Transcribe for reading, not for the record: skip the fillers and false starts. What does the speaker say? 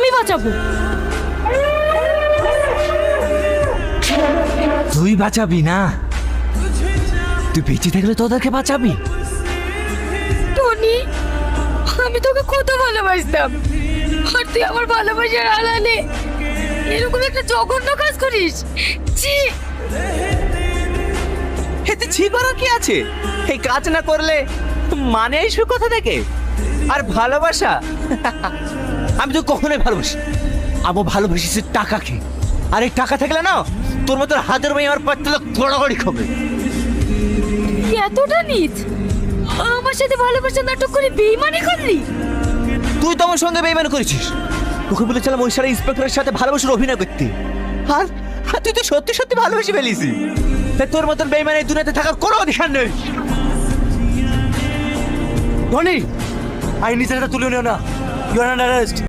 আমি বাঁচাবো। তুই বাঁচাবি না, তুই বেঁচে থাকলে তোদেরকে বাঁচাবি। টনি, আমি তোকে কত ভালোবাসতাম, আর তুই আমার ভালোবাসার আড়ালে এরকম একটা জঘন্য কাজ করিস। ছি। এতে ছি করার কি আছে? এই কাজ না করলে মানে আসবে কোথা থেকে? আর ভালোবাসা, আমি তো কখনোই ভালোবাসি, আমি ভালোবাসি টাকাকে। আর এই টাকা থাকলে না তোর মতো হাজার মেয়ে আমার পাঁচ লাখ গড়াগড়ি খাবে। তুই এতটা নিচ, আমার সাথে ভালোবাসার নাটক করে বেইমানি করলি। তুই তো আমার সঙ্গে বেইমানি করেছিস। তোকে বলেছিলাম ওই সারা ইন্সপেক্টরের সাথে ভালোবাসার অভিনয় করতে, আর আর তুই তো সত্যি সত্যি ভালোবেসে ফেলিসি। তাই তোর মতন বেইমানি এই দুনিয়াতে থাকার কোনো অধিকার নেই। ধনী, আইন নিজেটা তুলে নিও না, ইউ আর আন্ডার অ্যারেস্ট।